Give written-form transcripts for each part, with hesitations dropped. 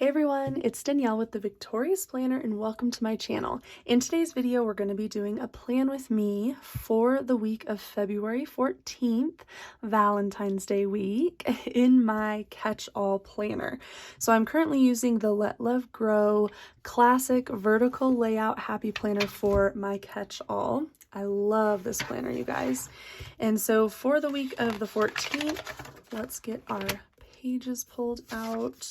Hey everyone, it's Danielle with the Victorious Planner and welcome to my channel. In today's video, we're going to be doing a plan with me for the week of February 14th, Valentine's Day week, in my catch-all planner. So I'm currently using the Let Love Grow Classic Vertical Layout Happy Planner for my catch-all. I love this planner, you guys. And so for the week of the 14th, let's get our pages pulled out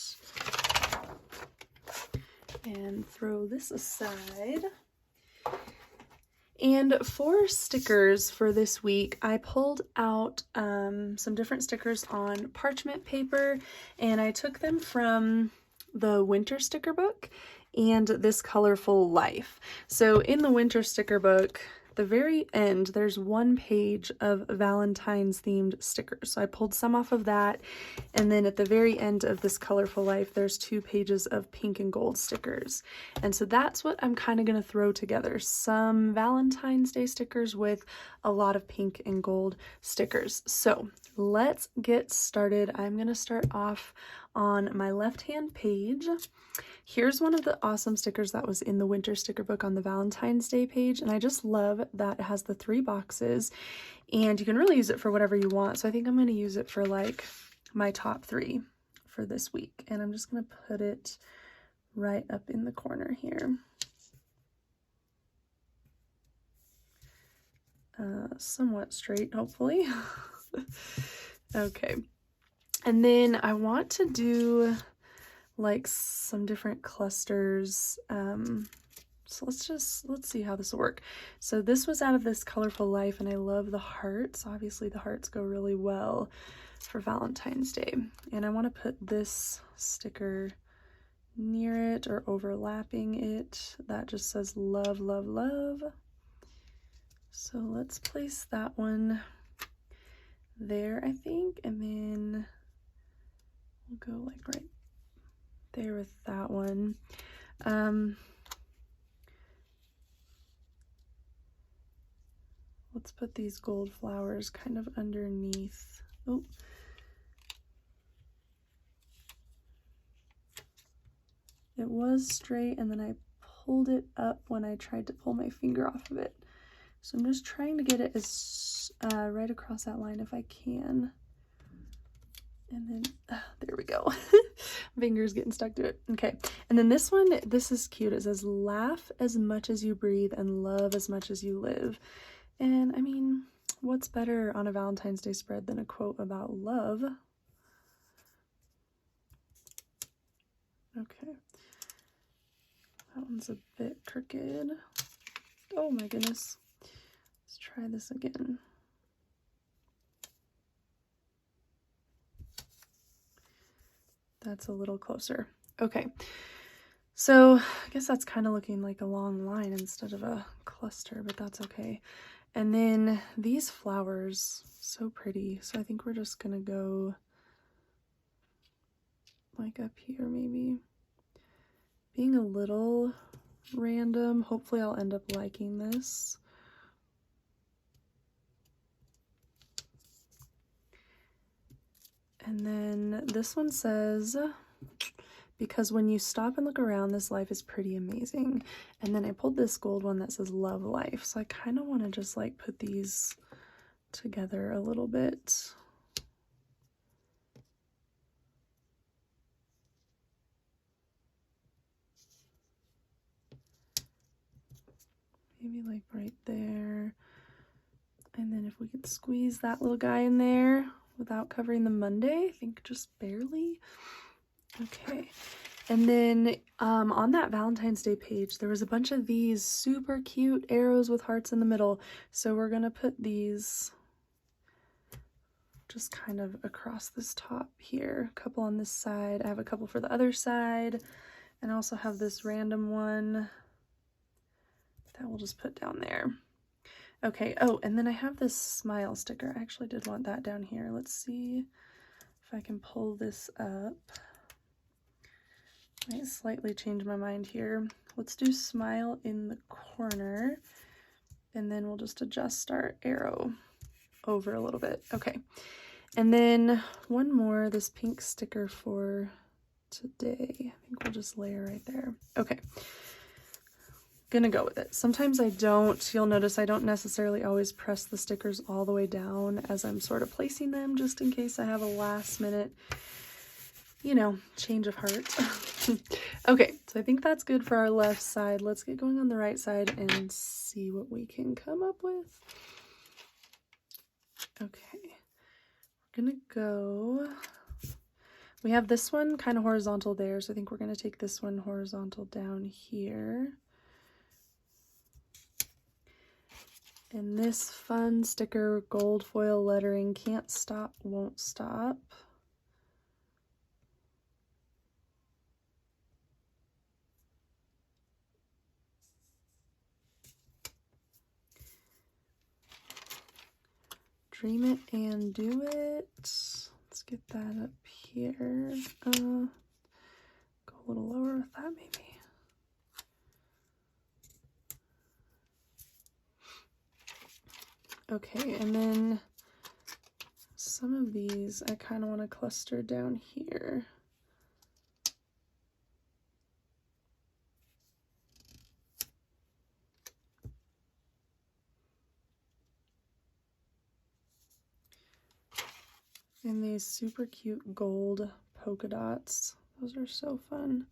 and throw this aside. And for stickers for this week, I pulled out some different stickers on parchment paper, and I took them from the winter sticker book and this Colorful Life. So in the winter sticker book, the very end, there's one page of Valentine's themed stickers. So I pulled some off of that. And then at the very end of this Colorful Life, there's 2 pages of pink and gold stickers. And so that's what I'm kind of going to throw together. Some Valentine's Day stickers with a lot of pink and gold stickers. So let's get started. I'm going to start off on my left-hand page. Here's one of the awesome stickers that was in the winter sticker book on the Valentine's Day page, and I just love that it has the 3 boxes, and you can really use it for whatever you want. So I think I'm going to use it for like my top 3 for this week, and I'm just going to put it right up in the corner here. Somewhat straight, hopefully. Okay. And then I want to do like some different clusters. So let's see how this will work. So this was out of this Colorful Life, and I love the hearts. Obviously the hearts go really well for Valentine's Day. And I want to put this sticker near it or overlapping it. That just says love, love, love. So let's place that one there, I think, and then we'll go like right there with that one. Let's put these gold flowers kind of underneath. Oh, it was straight, and then I pulled it up when I tried to pull my finger off of it. So I'm just trying to get it as right across that line if I can. And then, there we go. Fingers getting stuck to it. Okay. And then this one, this is cute. It says, laugh as much as you breathe and love as much as you live. And I mean, what's better on a Valentine's Day spread than a quote about love? Okay. That one's a bit crooked. Oh my goodness. Let's try this again. That's a little closer. Okay, so I guess that's kind of looking like a long line instead of a cluster, but that's okay. And then these flowers, so pretty. So I think we're just gonna go like up here maybe. Being a little random, hopefully I'll end up liking this. And then this one says, because when you stop and look around, this life is pretty amazing. And then I pulled this gold one that says love life. So I kind of want to just like put these together a little bit. Maybe like right there. And then if we could squeeze that little guy in there without covering the Monday, I think just barely. Okay, and then on that Valentine's Day page, there was a bunch of these super cute arrows with hearts in the middle. So we're gonna put these just kind of across this top here. A couple on this side. I have a couple for the other side. And I also have this random one that we'll just put down there. Okay, oh, and then I have this smile sticker. I actually did want that down here. Let's see if I can pull this up. Might slightly change my mind here. Let's do smile in the corner, and then we'll just adjust our arrow over a little bit. Okay, and then one more, this pink sticker for today. I think we'll just layer right there. Okay. Gonna go with it. Sometimes I don't. You'll notice I don't necessarily always press the stickers all the way down as I'm sort of placing them, just in case I have a last minute, you know, change of heart. Okay, so I think that's good for our left side. Let's get going on the right side and see what we can come up with. Okay, we're gonna go, we have this one kind of horizontal there, so I think we're gonna take this one horizontal down here. And this fun sticker, gold foil lettering, can't stop, won't stop. Dream it and do it. Let's get that up here. Go a little lower with that maybe. Okay, and then some of these I kind of want to cluster down here. And these super cute gold polka dots. Those are so fun.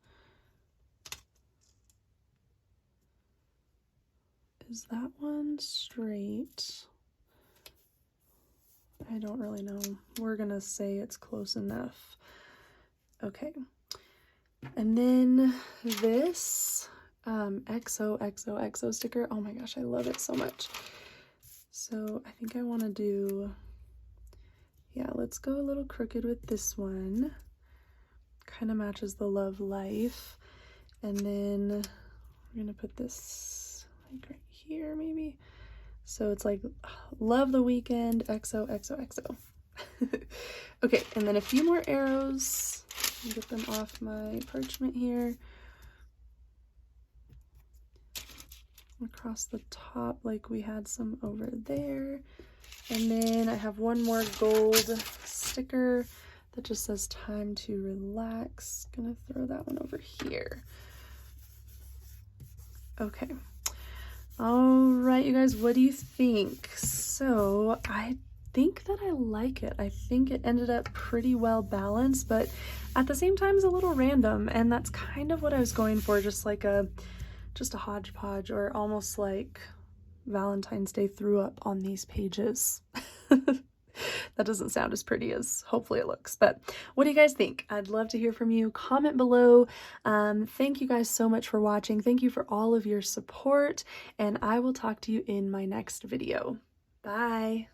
Is that one straight? I don't really know. We're gonna say it's close enough. Okay. And then this XOXOXO sticker. Oh my gosh, I love it so much. So I think I want to do, yeah, let's go a little crooked with this one. Kind of matches the love life. And then we're gonna put this like right here maybe. So it's like love the weekend, XOXOXO. Okay, and then a few more arrows. Get them off my parchment here. Across the top like we had some over there. And then I have one more gold sticker that just says time to relax. Gonna throw that one over here. Okay. All right, you guys, what do you think? So I think that I like it. I think it ended up pretty well balanced, but at the same time it's a little random, and that's kind of what I was going for, just a hodgepodge, or almost like Valentine's Day threw up on these pages. That doesn't sound as pretty as hopefully it looks, but what do you guys think? I'd love to hear from you. Comment below. Thank you guys so much for watching. Thank you for all of your support, and I will talk to you in my next video. Bye.